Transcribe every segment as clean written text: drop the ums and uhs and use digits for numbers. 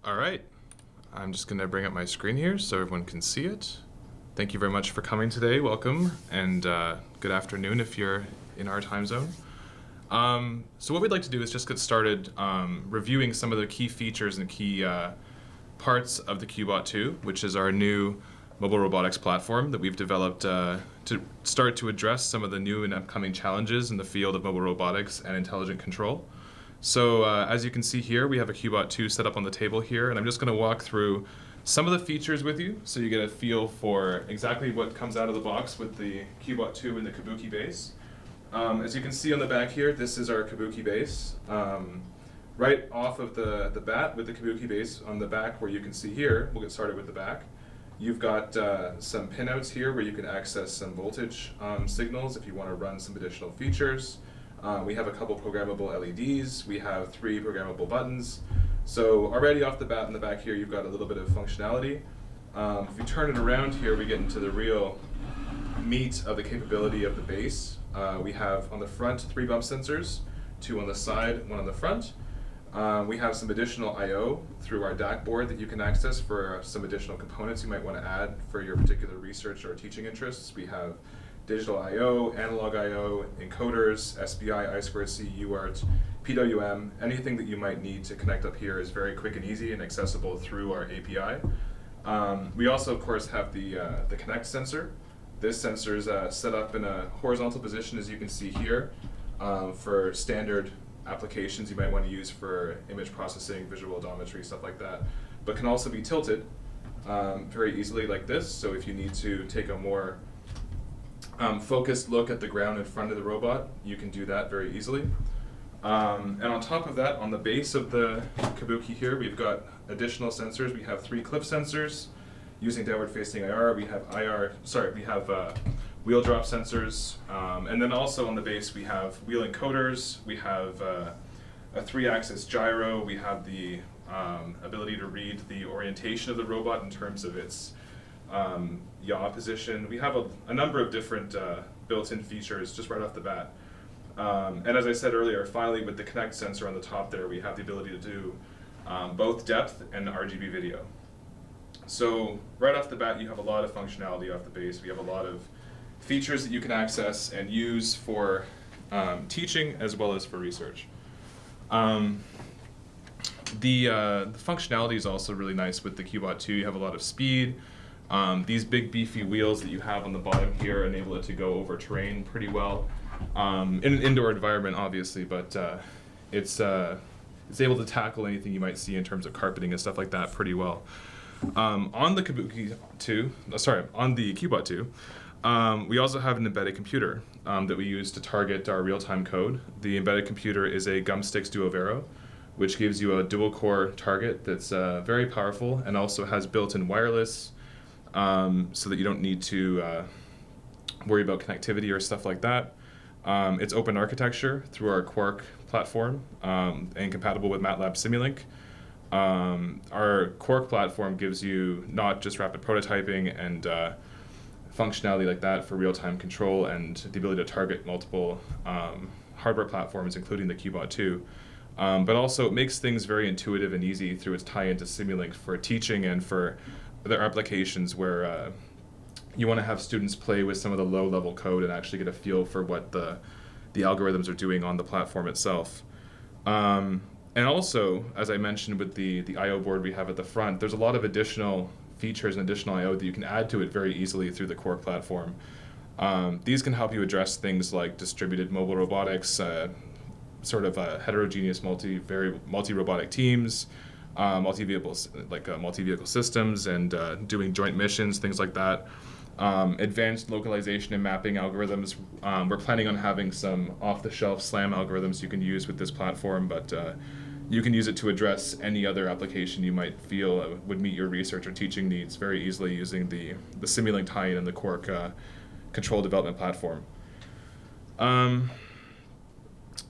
All right, I'm just going to bring up my screen here so everyone can see it. Thank you very much for coming today. Welcome, and good afternoon if you're in our time zone. So what we'd like to do is just get started reviewing some of the key features and key parts of the QBot 2, which is our new mobile robotics platform that we've developed to start to address some of the new and upcoming challenges in the field of mobile robotics and intelligent control. So as you can see here, we have a QBot 2 set up on the table here, and I'm just going to walk through some of the features with you so you get a feel for exactly what comes out of the box with the QBot 2 and the Kabuki base. As you can see on the back here, this is our Kabuki base. Right off of the bat with the Kabuki base on the back where you can see here, we'll get started with the back. You've got some pinouts here where you can access some voltage signals if you want to run some additional features. We have a couple programmable LEDs. We have 3 programmable buttons. So already off the bat in the back here, you've got a little bit of functionality. If you turn it around here, we get into the real meat of the capability of the base. We have on the front 3 bump sensors, 2 on the side, 1 on the front. We have some additional I/O through our DAC board that you can access for some additional components you might want to add for your particular research or teaching interests. We have digital I/O, analog I/O, encoders, SPI, I2C, UART, PWM. Anything that you might need to connect up here is very quick and easy and accessible through our API. We also, of course, have the Kinect sensor. This sensor is set up in a horizontal position, as you can see here, for standard applications you might want to use for image processing, visual odometry, stuff like that, but can also be tilted very easily like this. So if you need to take a more focused look at the ground in front of the robot, you can do that very easily. And on top of that, on the base of the Kabuki here, we've got additional sensors. We have 3 clip sensors using downward-facing IR. We have wheel drop sensors, and then also on the base we have wheel encoders. We have a 3-axis gyro. We have the ability to read the orientation of the robot in terms of its yaw position. We have a number of different built-in features just right off the bat. And as I said earlier, finally with the Kinect sensor on the top there, we have the ability to do both depth and RGB video. So right off the bat, you have a lot of functionality off the base. We have a lot of features that you can access and use for teaching as well as for research. The functionality is also really nice with the QBot 2. You have a lot of speed. These big beefy wheels that you have on the bottom here enable it to go over terrain pretty well. In an indoor environment, obviously, but it's able to tackle anything you might see in terms of carpeting and stuff like that pretty well. On the QBot 2, we also have an embedded computer that we use to target our real-time code. The embedded computer is a Gumstix Duovero, which gives you a dual-core target that's very powerful and also has built-in wireless, so that you don't need to worry about connectivity or stuff like that. It's open architecture through our Quark platform and compatible with MATLAB Simulink. Our Quark platform gives you not just rapid prototyping and functionality like that for real-time control and the ability to target multiple hardware platforms, including the QBot 2, but also it makes things very intuitive and easy through its tie into Simulink for teaching and for other applications where you want to have students play with some of the low-level code and actually get a feel for what the algorithms are doing on the platform itself. And also, as I mentioned with the I/O board we have at the front, there's a lot of additional features and additional I/O that you can add to it very easily through the Quark platform. These can help you address things like distributed mobile robotics, sort of heterogeneous multi-robotic teams, multi-vehicle systems, and doing joint missions, things like that. Advanced localization and mapping algorithms. We're planning on having some off-the-shelf SLAM algorithms you can use with this platform, but you can use it to address any other application you might feel would meet your research or teaching needs very easily using the Simulink tie-in and the Quark control development platform.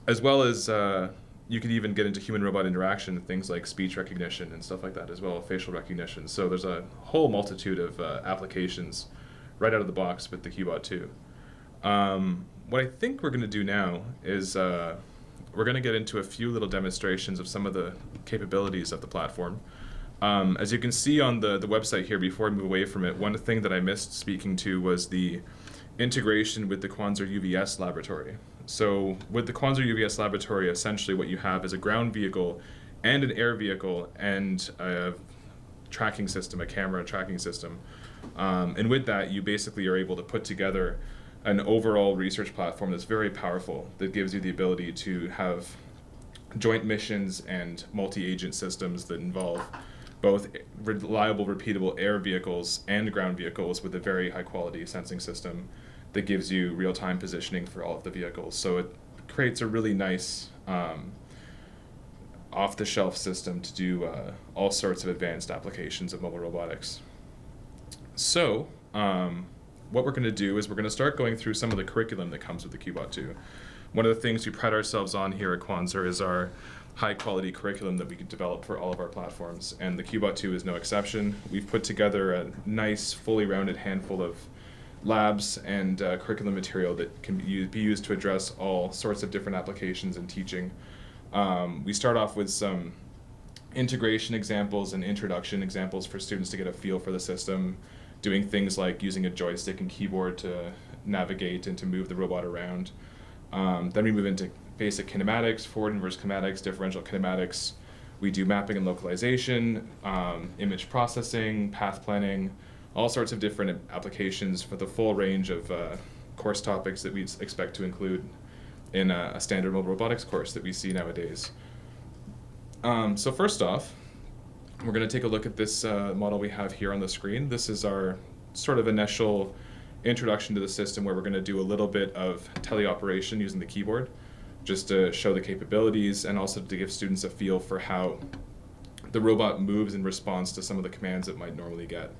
As well as you could even get into human-robot interaction, things like speech recognition and stuff like that as well, facial recognition. So there's a whole multitude of applications right out of the box with the QBot 2. What I think we're going to do now is we're going to get into a few little demonstrations of some of the capabilities of the platform. As you can see on the website here, before I move away from it, one thing that I missed speaking to was the integration with the Quanser UVS laboratory. So with the Quanser UVS laboratory, essentially what you have is a ground vehicle and an air vehicle and a tracking system, a camera tracking system. And with that, you basically are able to put together an overall research platform that's very powerful, that gives you the ability to have joint missions and multi-agent systems that involve both reliable, repeatable air vehicles and ground vehicles with a very high-quality sensing system that gives you real-time positioning for all of the vehicles. So it creates a really nice off-the-shelf system to do all sorts of advanced applications of mobile robotics. So what we're going to do is we're going to start going through some of the curriculum that comes with the QBot 2. One of the things we pride ourselves on here at Quanser is our high-quality curriculum that we can develop for all of our platforms, and the QBot 2 is no exception. We've put together a nice, fully rounded handful of labs and curriculum material that can be used to address all sorts of different applications in teaching. We start off with some integration examples and introduction examples for students to get a feel for the system, doing things like using a joystick and keyboard to navigate and to move the robot around. Then we move into basic kinematics, forward inverse kinematics, differential kinematics. We do mapping and localization, image processing, path planning, all sorts of different applications for the full range of course topics that we expect to include in a standard mobile robotics course that we see nowadays. So first off, we're going to take a look at this model we have here on the screen. This is our sort of initial introduction to the system, where we're going to do a little bit of teleoperation using the keyboard, just to show the capabilities and also to give students a feel for how the robot moves in response to some of the commands it might normally get.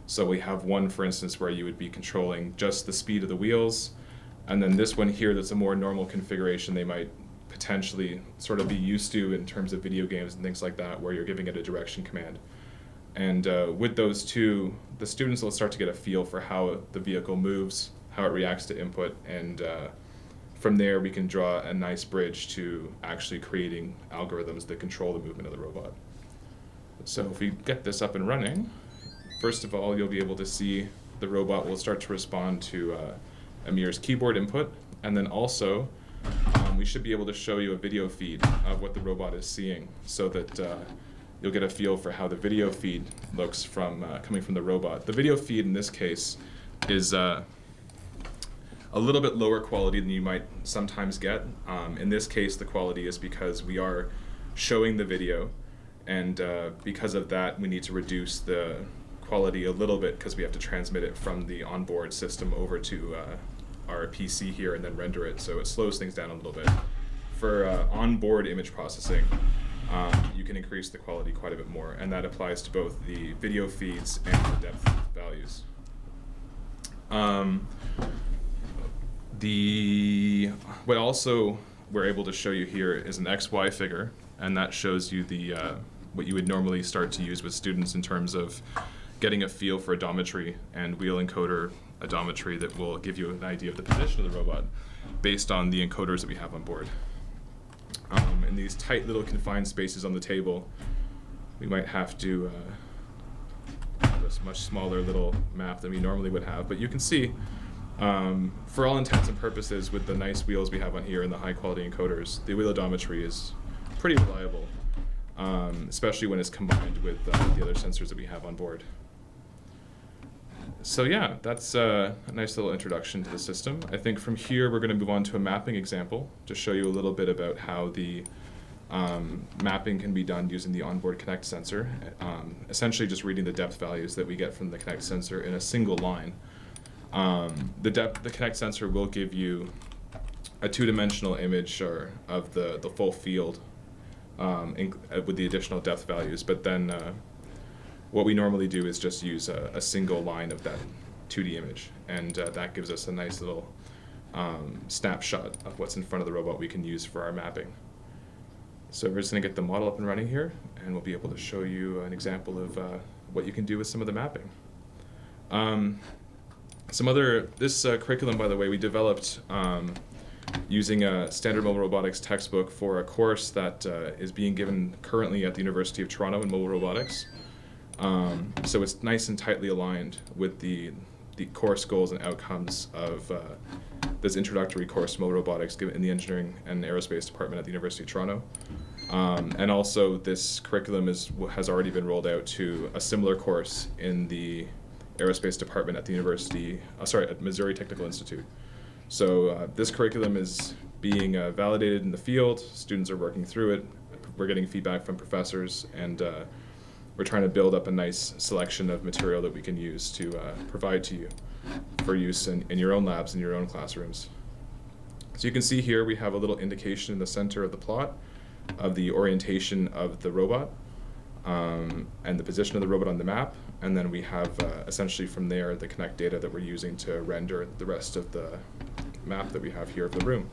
So we have one, for instance, where you would be controlling just the speed of the wheels, and then this one here that's a more normal configuration they might potentially sort of be used to in terms of video games and things like that, where you're giving it a direction command. And with those two, the students will start to get a feel for how the vehicle moves, how it reacts to input, and from there we can draw a nice bridge to actually creating algorithms that control the movement of the robot. So if we get this up and running, first of all, you'll be able to see the robot will start to respond to Amir's keyboard input, and then also we should be able to show you a video feed of what the robot is seeing, so that you'll get a feel for how the video feed looks from coming from the robot. The video feed in this case is a little bit lower quality than you might sometimes get. In this case, the quality is because we are showing the video, and because of that, we need to reduce the quality a little bit because we have to transmit it from the onboard system over to our PC here and then render it, so it slows things down a little bit. For onboard image processing, you can increase the quality quite a bit more, and that applies to both the video feeds and the depth values. What also we're able to show you here is an XY figure, and that shows you the what you would normally start to use with students in terms of getting a feel for odometry and wheel encoder odometry that will give you an idea of the position of the robot based on the encoders that we have on board. In these tight little confined spaces on the table, we might have to have a much smaller little map than we normally would have, but you can see for all intents and purposes, with the nice wheels we have on here and the high quality encoders, the wheel odometry is pretty reliable, especially when it's combined with the other sensors that we have on board. So yeah, that's a nice little introduction to the system. I think from here we're going to move on to a mapping example to show you a little bit about how the mapping can be done using the onboard Kinect sensor, essentially just reading the depth values that we get from the Kinect sensor in a single line. The Kinect sensor will give you a two-dimensional image of the full field with the additional depth values, but then what we normally do is just use a single line of that 2D image, and that gives us a nice little snapshot of what's in front of the robot we can use for our mapping. So we're just going to get the model up and running here, and we'll be able to show you an example of what you can do with some of the mapping. This curriculum, by the way, we developed using a standard mobile robotics textbook for a course that is being given currently at the University of Toronto in mobile robotics. So it's nice and tightly aligned with the course goals and outcomes of this introductory course to mobile robotics given in the engineering and aerospace department at the University of Toronto. And also this curriculum has already been rolled out to a similar course in the aerospace department at the at Missouri Technical Institute. So this curriculum is being validated in the field. Students are working through it. We're getting feedback from professors, and we're trying to build up a nice selection of material that we can use to provide to you for use in your own labs, in your own classrooms. So you can see here we have a little indication in the center of the plot of the orientation of the robot and the position of the robot on the map. And then we have essentially from there the Kinect data that we're using to render the rest of the map that we have here of the room.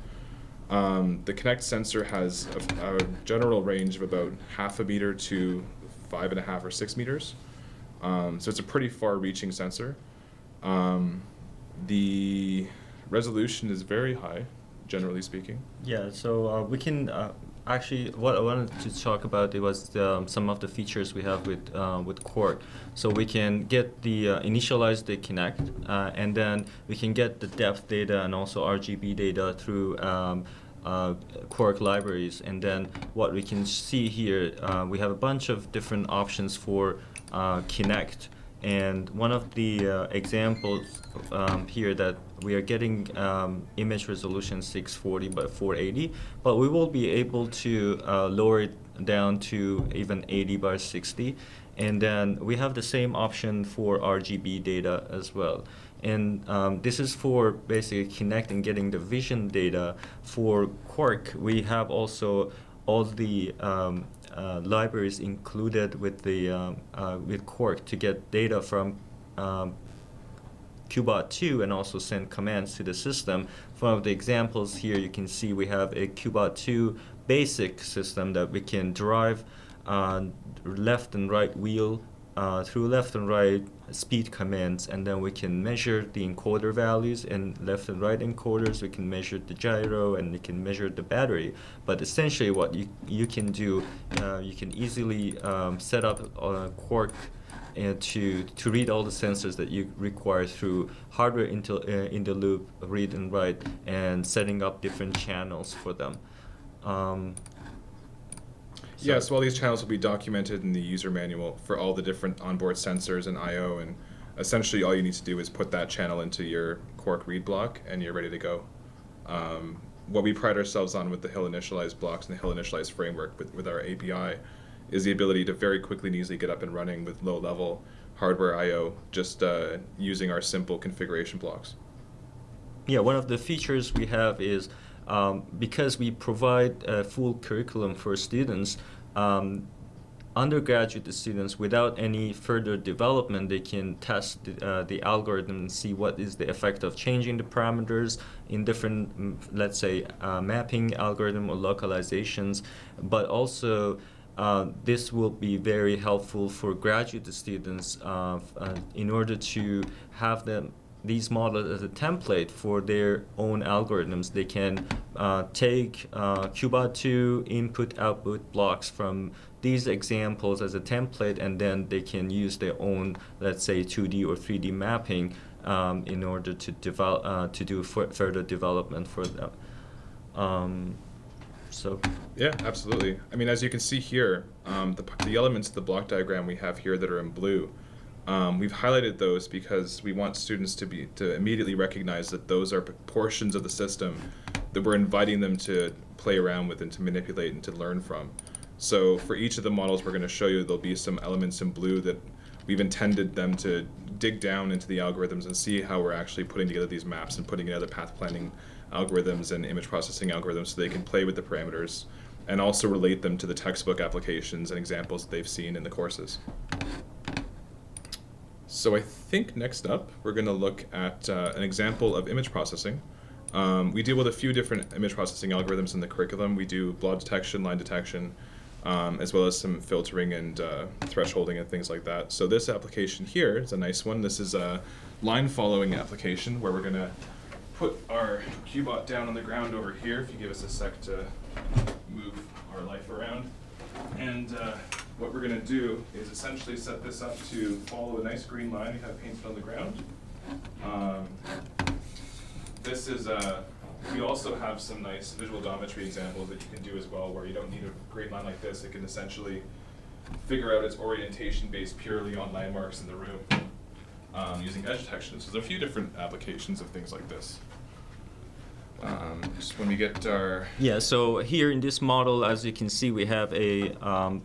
The Kinect sensor has a general range of about 0.5 meter to 5.5 or 6 meters. So it's a pretty far-reaching sensor. The resolution is very high, generally speaking. Yeah, so we can actually, what I wanted to talk about, it was some of the features we have with Quark. So we can get the initialize the Kinect, and then we can get the depth data and also RGB data through Quark libraries. And then what we can see here, we have a bunch of different options for Kinect. And one of the examples here that we are getting image resolution 640 by 480, but we will be able to lower it down to even 80 by 60. And then we have the same option for RGB data as well. And this is for basically Kinect and getting the vision data. For Quark, we have also all the libraries included with the with Quark to get data from QBot 2 and also send commands to the system. One of the examples here, you can see we have a QBot 2 basic system that we can drive left and right wheel through left and right speed commands, and then we can measure the encoder values in left and right encoders. We can measure the gyro, and we can measure the battery. But essentially what you can do, you can easily set up Quark to read all the sensors that you require through hardware in the loop read and write, and setting up different channels for them. So all these channels will be documented in the user manual for all the different onboard sensors and I/O, and essentially all you need to do is put that channel into your Quark read block and you're ready to go. What we pride ourselves on with the Hill Initialized blocks and the Hill Initialized framework with our API is the ability to very quickly and easily get up and running with low-level hardware I/O, just using our simple configuration blocks. Yeah, one of the features we have is because we provide a full curriculum for students, undergraduate students, without any further development, they can test the algorithm and see what is the effect of changing the parameters in different, let's say, mapping algorithm or localizations. But also, this will be very helpful for graduate students in order to have these models as a template for their own algorithms. They can take QBot 2 input-output blocks from these examples as a template, and then they can use their own, let's say, 2D or 3D mapping in order to develop to do further development for them. Yeah, absolutely. I mean, as you can see here, the elements of the block diagram we have here that are in blue, we've highlighted those because we want students to immediately recognize that those are portions of the system that we're inviting them to play around with and to manipulate and to learn from. So for each of the models we're going to show you, there'll be some elements in blue that we've intended them to dig down into the algorithms and see how we're actually putting together these maps and putting together path planning algorithms and image processing algorithms so they can play with the parameters and also relate them to the textbook applications and examples that they've seen in the courses. So I think next up we're going to look at an example of image processing. We deal with a few different image processing algorithms in the curriculum. We do blob detection, line detection, as well as some filtering and thresholding and things like that. So this application here is a nice one. This is a line following application where we're going to put our QBot down on the ground over here, if you give us a sec to move our life around. And what we're going to do is essentially set this up to follow a nice green line we have painted on the ground. This is we also have some nice visual odometry examples that you can do as well, where you don't need a green line like this. It can essentially figure out its orientation based purely on landmarks in the room using edge detection. So there's a few different applications of things like this. Just when we get our... Yeah, so here in this model, as you can see, we have a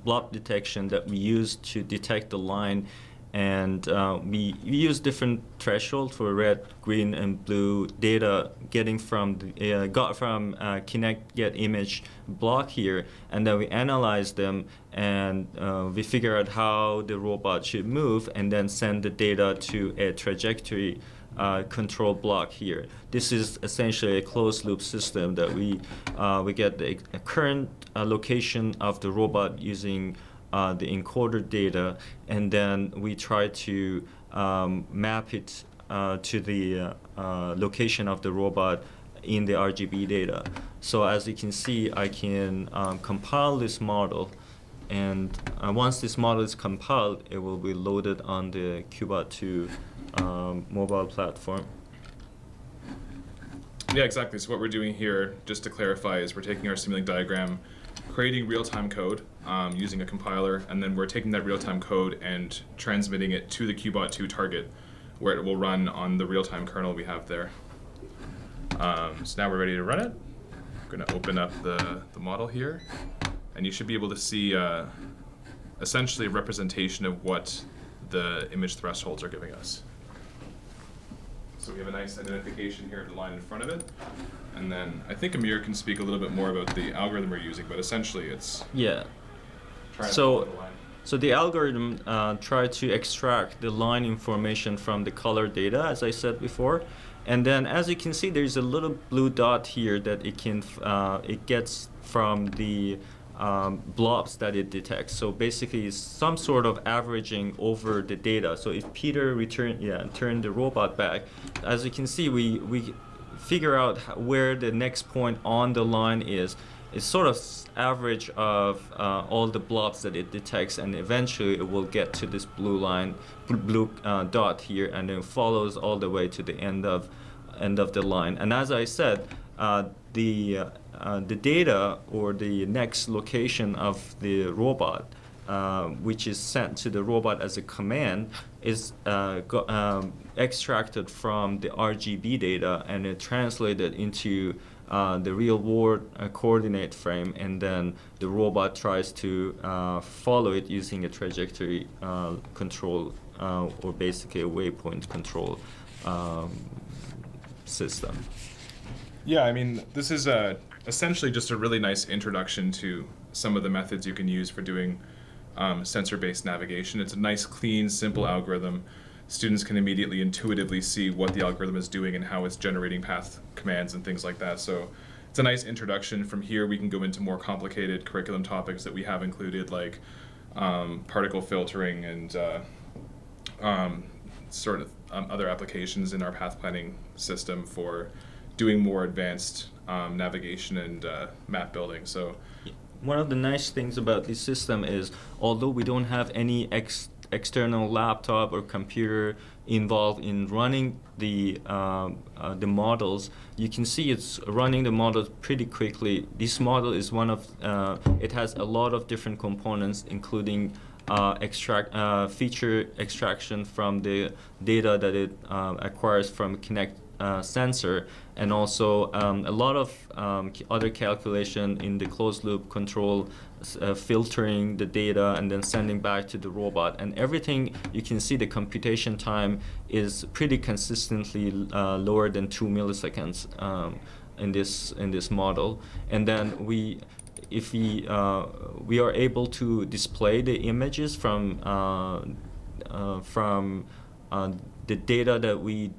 blob detection that we use to detect the line, and we use different thresholds for red, green, and blue data getting from the, got from Kinect get image block here, and then we analyze them, and we figure out how the robot should move, and then send the data to a trajectory control block here. This is essentially a closed loop system that we get the current location of the robot using the encoder data, and then we try to map it to the location of the robot in the RGB data. So as you can see, I can compile this model, and once this model is compiled, it will be loaded on the QBot 2 mobile platform. Yeah, exactly. So what we're doing here, just to clarify, is we're taking our Simulink diagram, creating real-time code using a compiler, and then we're taking that real-time code and transmitting it to the QBot 2 target, where it will run on the real-time kernel we have there. So now we're ready to run it. We're going to open up the model here, and you should be able to see essentially a representation of what the image thresholds are giving us. So we have a nice identification here of the line in front of it. And then I think Amir can speak a little bit more about the algorithm we're using, but essentially it's yeah. trying to follow the line. So the algorithm tried to extract the line information from the color data, as I said before. And then as you can see, there's a little blue dot here that it gets from the blobs that it detects. So basically it's some sort of averaging over the data. So if Peter turned the robot back, as you can see, we figure out where the next point on the line is. It's sort of average of all the blobs that it detects, and eventually it will get to this blue line, blue dot here, and then follows all the way to the end of the line. And as I said, the data or the next location of the robot, which is sent to the robot as a command, is extracted from the RGB data and translated into the real world coordinate frame, and then the robot tries to follow it using a trajectory control or basically a waypoint control system. Yeah, I mean, this is essentially just a really nice introduction to some of the methods you can use for doing sensor-based navigation. It's a nice, clean, simple algorithm. Students can immediately intuitively see what the algorithm is doing and how it's generating path commands and things like that. So it's a nice introduction. From here, we can go into more complicated curriculum topics that we have included, like particle filtering and sort of other applications in our path planning system for doing more advanced navigation and map building. So one of the nice things about this system is, although we don't have any external laptop or computer involved in running the models, you can see it's running the models pretty quickly. This model is one of, it has a lot of different components, including feature extraction from the data that it acquires from Kinect sensor, and also a lot of other calculation in the closed loop control, filtering the data and then sending back to the robot. And everything, you can see the computation time is pretty consistently lower than 2 milliseconds in this model. And then we are able to display the images from the data that we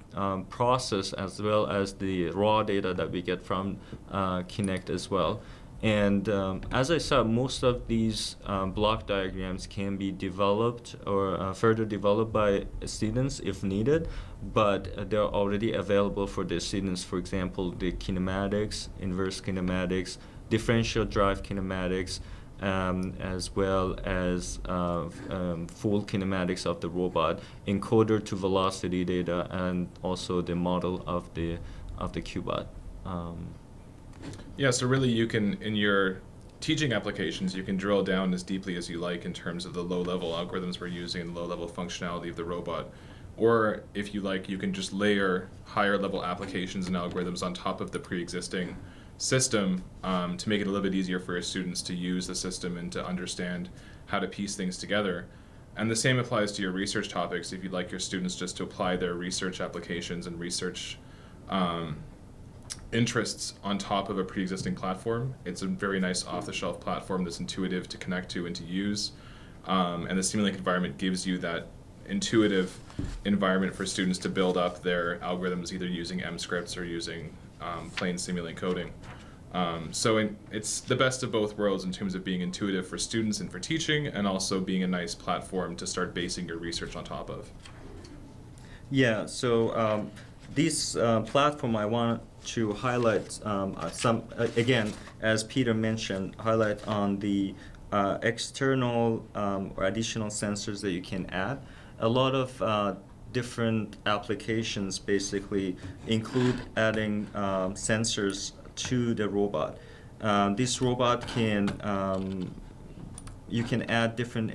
process, as well as the raw data that we get from Kinect as well. And as I said, most of these block diagrams can be developed or further developed by students if needed, but they're already available for the students. For example, the kinematics, inverse kinematics, differential drive kinematics, as well as full kinematics of the robot, encoder to velocity data, and also the model of the QBot. Yeah, so really you can, in your teaching applications, you can drill down as deeply as you like in terms of the low-level algorithms we're using and the low-level functionality of the robot. Or if you like, you can just layer higher-level applications and algorithms on top of the pre-existing system to make it a little bit easier for your students to use the system and to understand how to piece things together. And the same applies to your research topics if you'd like your students just to apply their research applications and research interests on top of a pre-existing platform. It's a very nice off-the-shelf platform that's intuitive to connect to and to use. And the Simulink environment gives you that intuitive environment for students to build up their algorithms either using M scripts or using plain Simulink coding. So it's the best of both worlds in terms of being intuitive for students and for teaching, and also being a nice platform to start basing your research on top of. Yeah, so this platform I want to highlight some, again, as Peter mentioned, highlight on the external or additional sensors that you can add. A lot of different applications basically include adding sensors to the robot. This robot can you can add different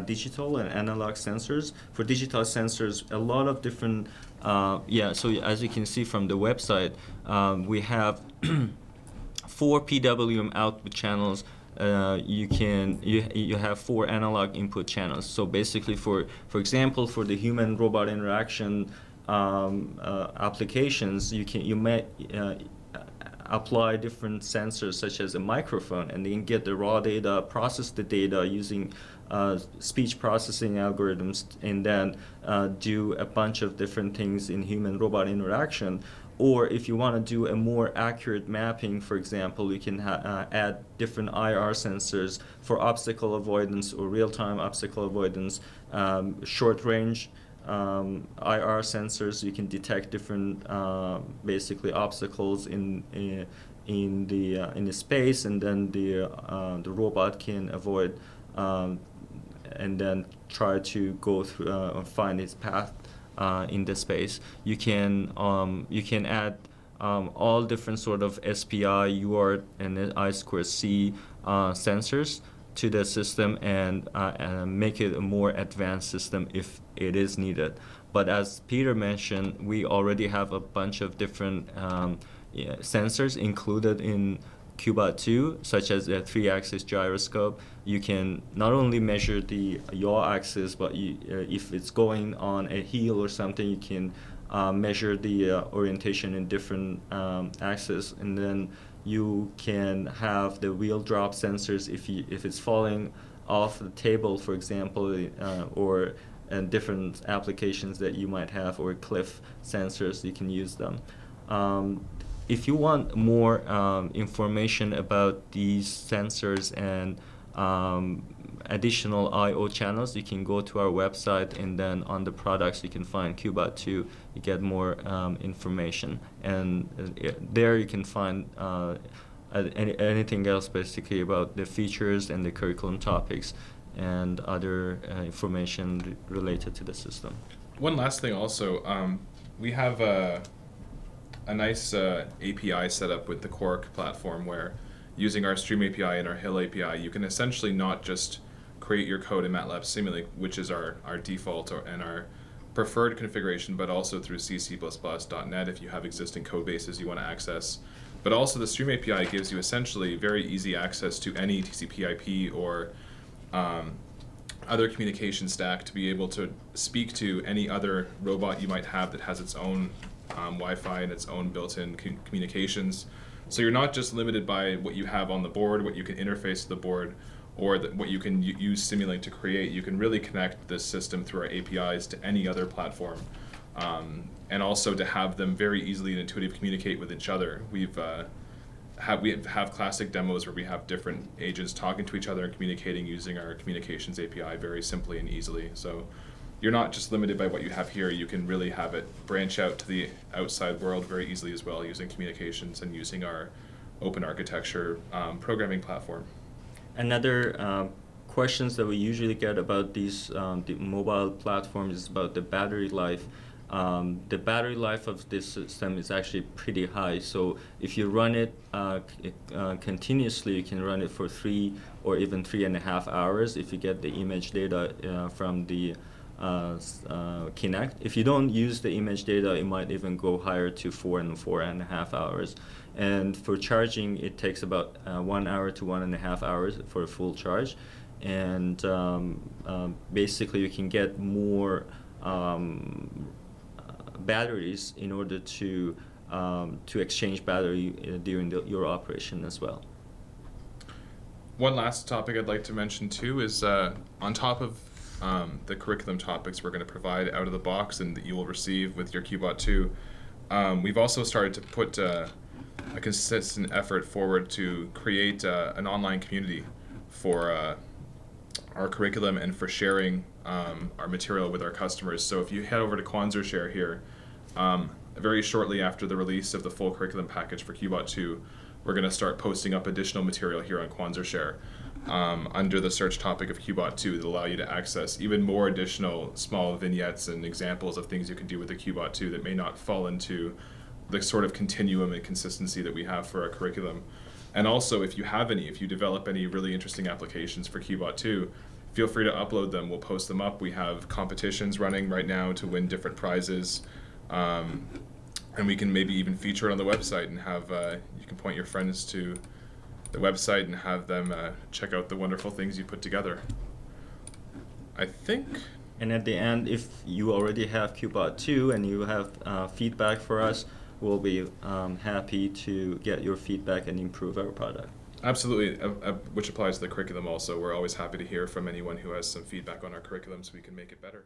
digital and analog sensors. For digital sensors, a lot of different, so as you can see from the website, we have 4 PWM output channels. You have 4 analog input channels. So basically, for example, for the human-robot interaction applications, you may apply different sensors such as a microphone, and then get the raw data, process the data using speech processing algorithms, and then do a bunch of different things in human-robot interaction. Or if you want to do a more accurate mapping, for example, you can add different IR sensors for obstacle avoidance or real-time obstacle avoidance, short-range IR sensors. You can detect different basically obstacles in the space, and then the robot can avoid and then try to go through or find its path in the space. You can add all different sort of SPI, UART, and I2C sensors to the system, and make it a more advanced system if it is needed. But as Peter mentioned, we already have a bunch of different sensors included in QBot 2, such as a 3-axis gyroscope. You can not only measure the yaw axis, but if it's going on a heel or something, you can measure the orientation in different axes, and then you can have the wheel drop sensors if it's falling off the table, for example, or different applications that you might have, or cliff sensors, you can use them. If you want more information about these sensors and additional I/O channels, you can go to our website, and then on the products you can find QBot 2. You get more information, and there you can find anything else basically about the features and the curriculum topics and other information related to the system. One last thing also, we have a nice API set up with the Quark platform, where using our Stream API and our Hill API, you can essentially not just create your code in MATLAB Simulink, which is our default and our preferred configuration, but also through C, C++, .NET if you have existing code bases you want to access. But also the Stream API gives you essentially very easy access to any TCP/IP or other communication stack to be able to speak to any other robot you might have that has its own Wi-Fi and its own built-in communications. So you're not just limited by what you have on the board, what you can interface to the board, or what you can use Simulink to create. You can really connect this system through our APIs to any other platform, and also to have them very easily and intuitively communicate with each other. We've have classic demos where we have different agents talking to each other and communicating using our communications API very simply and easily. So you're not just limited by what you have here. You can really have it branch out to the outside world very easily as well, using communications and using our open architecture programming platform. Another questions that we usually get about these the mobile platforms is about the battery life. The battery life of this system is actually pretty high. So if you run it continuously, you can run it for 3 or even 3.5 hours if you get the image data from the Kinect. If you don't use the image data, it might even go higher to 4 and 4.5 hours. And for charging, it takes about 1 hour to 1.5 hours for a full charge. And basically, you can get more batteries in order to exchange battery during your operation as well. One last topic I'd like to mention too is on top of the curriculum topics we're going to provide out of the box and that you will receive with your QBot 2, we've also started to put a consistent effort forward to create an online community for our curriculum and for sharing our material with our customers. So if you head over to Quanser Share here, very shortly after the release of the full curriculum package for QBot 2, we're going to start posting up additional material here on Quanser Share under the search topic of QBot 2 that allow you to access even more additional small vignettes and examples of things you can do with the QBot 2 that may not fall into the sort of continuum and consistency that we have for our curriculum. And also, if you develop any really interesting applications for QBot 2, feel free to upload them. We'll post them up. We have competitions running right now to win different prizes. And we can maybe even feature it on the website and have, you can point your friends to the website and have them check out the wonderful things you put together. I think. And at the end, if you already have QBot 2 and you have feedback for us, we'll be happy to get your feedback and improve our product. Absolutely, which applies to the curriculum also. We're always happy to hear from anyone who has some feedback on our curriculum so we can make it better.